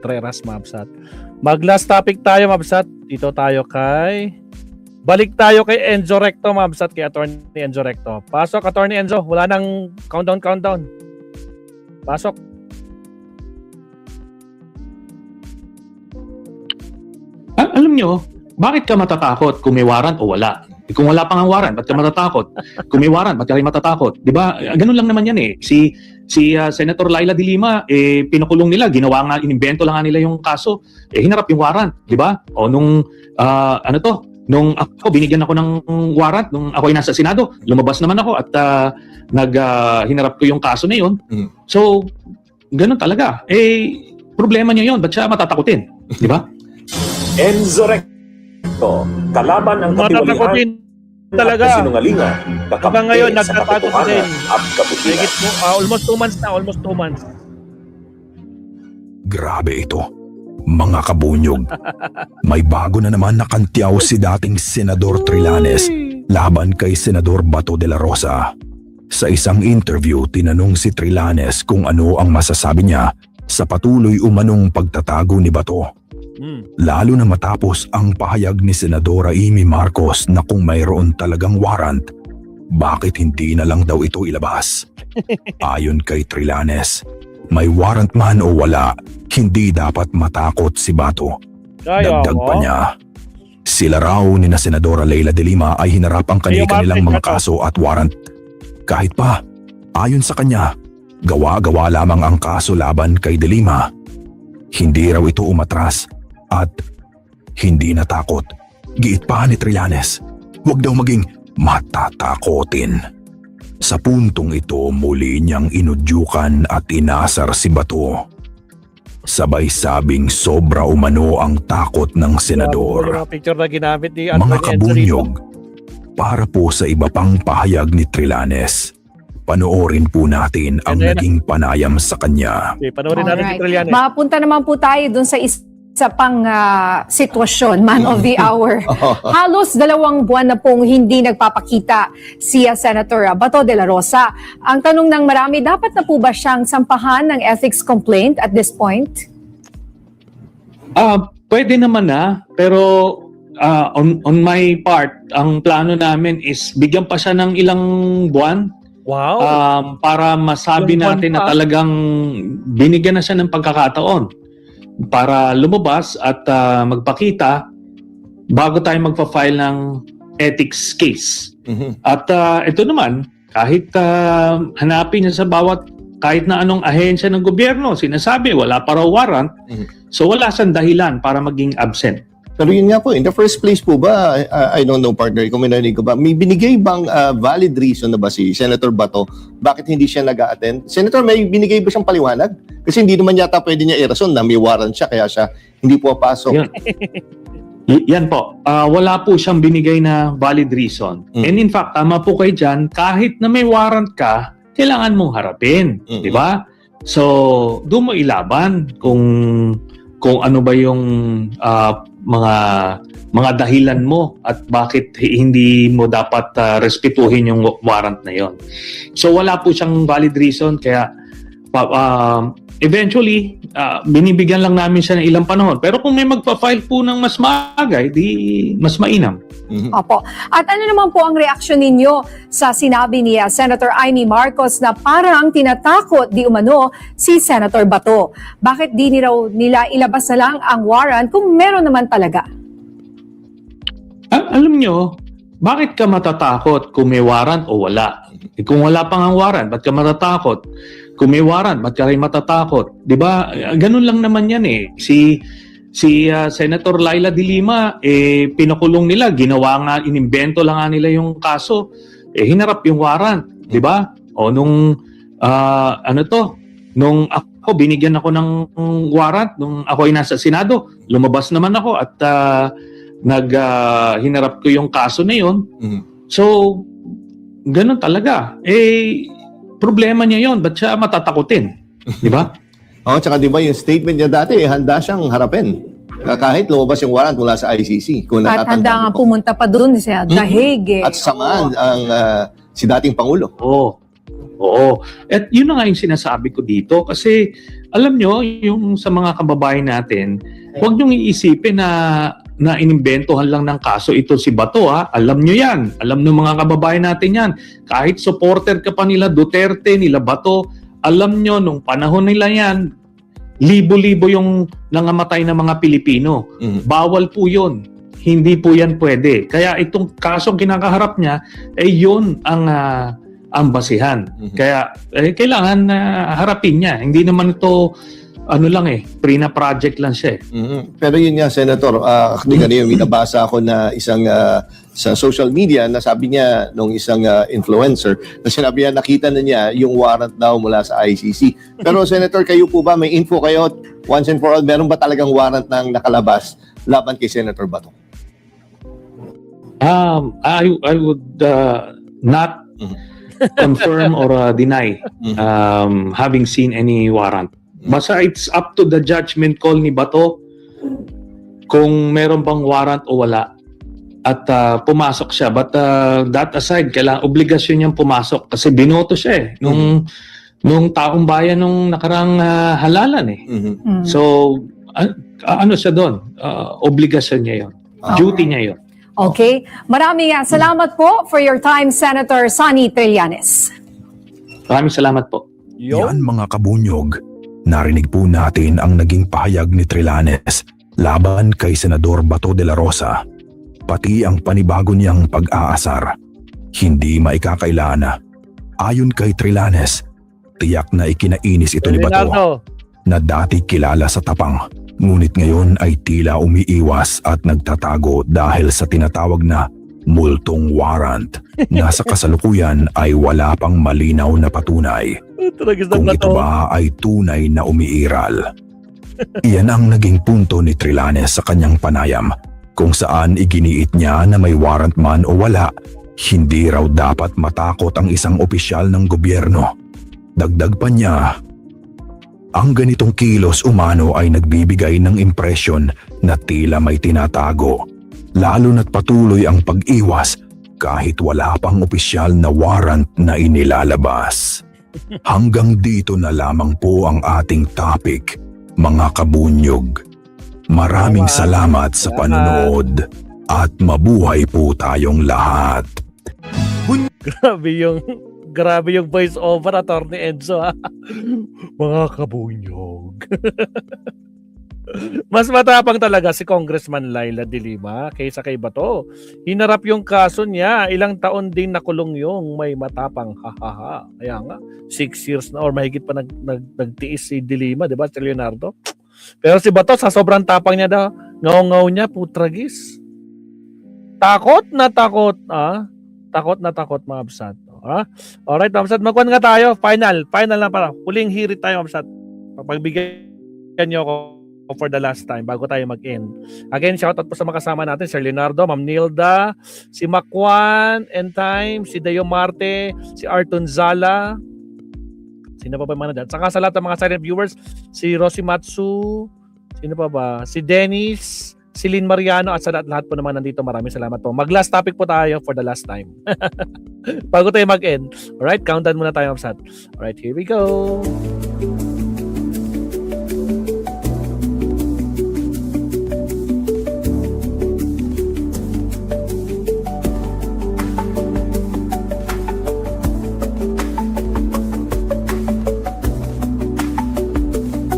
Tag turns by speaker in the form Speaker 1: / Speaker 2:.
Speaker 1: Treras, Mabsat. Mag-last topic tayo, Mabsat. Dito tayo balik tayo kay Enzo Recto, Mabsat, kay Attorney Enzo Recto. Pasok, Attorney Enzo. Wala nang countdown. Pasok.
Speaker 2: Alam nyo, bakit ka matatakot kung may warrant o wala? Kung wala pang ang warrant, ba't ka matatakot? Kung may warrant, ba't ka rin matatakot? Di ba? Ganun lang naman yan eh. Si Senator Laila de Lima, pinakulong nila, ginawa nga, inimbento lang nga nila yung kaso, hinarap yung warrant. Di ba? O nung, nung ako, binigyan ako ng warrant, nung ako ay nasa Senado, lumabas naman ako at hinarap ko yung kaso na yun. So, ganun talaga. Problema niya yun, ba't siya matatakutin? Di ba?
Speaker 3: Enzo Recto, kalaban ang katiwalian
Speaker 1: talaga.
Speaker 3: Kasinungalingan,
Speaker 1: Hanggang ngayon, nagtatago si Sen.
Speaker 3: at kabutihan.
Speaker 1: Almost 2 months na, almost 2 months.
Speaker 4: Grabe ito. Mga kabunyog. May bago na naman nakantyaw si dating Senador Trillanes laban kay Senador Bato de la Rosa. Sa isang interview, tinanong si Trillanes kung ano ang masasabi niya sa patuloy umanong pagtatago ni Bato. Lalo na matapos ang pahayag ni Senadora Amy Marcos na kung mayroon talagang warrant, bakit hindi na lang daw ito ilabas? Ayon kay Trillanes, may warrant man o wala, hindi dapat matakot si Bato. Dagdag pa niya, sila raw ni na Senadora Leila de Lima ay hinarap ang kanilang mga kaso at warrant. Kahit pa, ayon sa kanya, gawa-gawa lamang ang kaso laban kay de Lima. Hindi raw ito umatras at hindi natakot. Giit pa ni Trillanes, huwag daw maging matatakotin. Sa puntong ito, muli niyang inudyukan at inasar si Bato. Sabay sabing sobra umano ang takot ng senador. Mga kabunyog, para po sa iba pang pahayag ni Trillanes, panoorin po natin ang naging panayam sa kanya.
Speaker 1: Panoorin natin si Trillanes.
Speaker 5: Mapunta naman po tayo dun sa isa pang sitwasyon, man of the hour. Halos 2 buwan na pong hindi nagpapakita si Senator Bato de la Rosa. Ang tanong ng marami, dapat na po ba siyang sampahan ng ethics complaint at this point?
Speaker 2: Pwede naman na, pero on my part, ang plano namin is bigyan pa siya ng ilang buwan.
Speaker 1: Wow.
Speaker 2: Para masabi natin na talagang binigyan na siya ng pagkakataon para lumabas at magpakita bago tayo magpa-file ng ethics case. At ito naman, kahit hanapin niya sa kahit na anong ahensya ng gobyerno, sinasabi wala pa raw warrant, so wala siyang dahilan para maging absent.
Speaker 6: Pero yun nga po, in the first place po ba, I don't know partner, kung minarinig ko ba, may binigay bang valid reason na ba si Senator Bato bakit hindi siya nag-a-attend? Senator, may binigay ba siyang paliwanag? Kasi hindi naman yata pwede niya i-rason na may warrant siya kaya siya hindi po pasok.
Speaker 2: Yan po, wala po siyang binigay na valid reason. And in fact, tama po kayo dyan, kahit na may warrant ka, kailangan mong harapin. Di ba? So, doon mo ilaban kung ano ba yung mga dahilan mo at bakit hindi mo dapat respetuhin yung warrant na yon. So wala po siyang valid reason kaya eventually binibigyan lang namin siya ng ilang panahon. Pero kung may magpa-file po ng mas maaga, di mas mainam.
Speaker 5: Opo. At ano naman po ang reaksyon ninyo sa sinabi ni Senator Amy Marcos na parang tinatakot di umano si Senator Bato? Bakit di nila ilabas na lang ang warrant kung meron naman talaga?
Speaker 2: Alam nyo, bakit ka matatakot kung may warrant o wala? Kung wala pang ang warrant, ba't ka matatakot? Kung may warrant, ba't ka rin matatakot? Di ba? Ganun lang naman yan eh. Si Senator Laila de Lima, pinakulong nila, ginawa nga, inimbento lang nga nila yung kaso, hinarap yung warrant, di ba? O nung, nung ako, binigyan ako ng warrant, nung ako ay nasa Senado, lumabas naman ako at hinarap ko yung kaso na yun. So, ganun talaga. Problema niya yun, ba't siya matatakutin? Di ba?
Speaker 6: Tsaka di ba yung statement niya dati, handa siyang harapin. Kahit lumabas yung warrant mula sa ICC. Kung
Speaker 5: at handa nga pumunta pa doon sa Dahig.
Speaker 6: At samaan ang si dating Pangulo.
Speaker 2: Oo. At yun na nga yung sinasabi ko dito kasi alam nyo, yung sa mga kababayan natin, huwag nyo iisipin na inimbentohan lang ng kaso ito si Bato, ha? Alam nyo yan. Alam ng mga kababayan natin yan. Kahit supporter ka pa nila Duterte, nila Bato, alam nyo, nung panahon nila yan, libo-libo yung nangamatay na mga Pilipino. Bawal po yun. Hindi po yan pwede. Kaya itong kasong kinakaharap niya, yun ang basihan. Kaya kailangan harapin niya. Hindi naman ito pre na project lang siya.
Speaker 6: Pero yun nga, Senator, kanina may nabasa ako na isang sa social media na sabi niya nung isang influencer na sinabi niya nakita na niya yung warrant daw mula sa ICC. Pero Senator, kayo po ba, may info kayo once and for all, meron ba talagang warrant ng nakalabas laban kay Senator Bato?
Speaker 2: I would not confirm or deny having seen any warrant. Basta it's up to the judgment call ni Bato kung meron bang warrant o wala at pumasok siya. But that aside, kailangan obligasyon niyang pumasok kasi binoto siya nung taong bayan nung nakarang halalan eh. So ano siya doon? Obligasyon niya yun. Duty niya yun.
Speaker 5: Okay. Maraming salamat po for your time, Senator Sonny Trillanes.
Speaker 2: Maraming salamat po.
Speaker 4: Yan mga kabunyog, narinig po natin ang naging pahayag ni Trillanes laban kay Senador Bato de la Rosa, pati ang panibago niyang pag-aasar. Hindi maikakailan. Ayon kay Trillanes, tiyak na ikinainis ito ni Bato na dati kilala sa tapang. Ngunit ngayon ay tila umiiwas at nagtatago dahil sa tinatawag na multong warrant na sa kasalukuyan ay wala pang malinaw na patunay kung ito ba ay tunay na umiiral. Iyan ang naging punto ni Trillanes sa kanyang panayam kung saan iginiit niya na may warrant man o wala, hindi raw dapat matakot ang isang opisyal ng gobyerno. Dagdag pa niya, ang ganitong kilos umano ay nagbibigay ng impresyon na tila may tinatago, lalo na't patuloy ang pag-iwas kahit wala pang opisyal na warrant na inilalabas. Hanggang dito na lamang po ang ating topic, mga kabunyog. Maraming salamat sa panonood at mabuhay po tayong lahat.
Speaker 1: Grabe yung voice over, Atty. Enzo, ha? Mga kabunyog. Mas matapang talaga si Congressman Laila de Lima kaysa kay Bato. Hinarap yung kaso niya. Ilang taon din nakulong yung may matapang. Hahaha. Kaya nga, 6 years na or mahigit pa nagtiis si de Lima, di ba, si Leonardo? Pero si Bato, sa sobrang tapang niya daw, ngaw-ngaw niya, putragis. Takot na takot, Takot na takot, mga absat. Alright, Mamsat, magkuhan nga tayo. Final na para. Huling hirit tayo, Mamsat. Pagbigyan niyo ako for the last time bago tayo mag-end. Again, shoutout po sa mga kasama natin, Sir Leonardo, Ma'am Nilda, si Makwan, End Time, si Deo Marte, si Arton Zala, sino pa ba mga dyan? Saka sa lahat ng mga silent viewers, si Rosie Matsu, sino pa ba? Si Dennis, si Lynn Mariano, at sa lahat po naman nandito, maraming salamat po. Mag-last topic po tayo for the last time. Bago tayo mag-end. Alright, countdown muna tayo, Mamsat. Alright, here we go.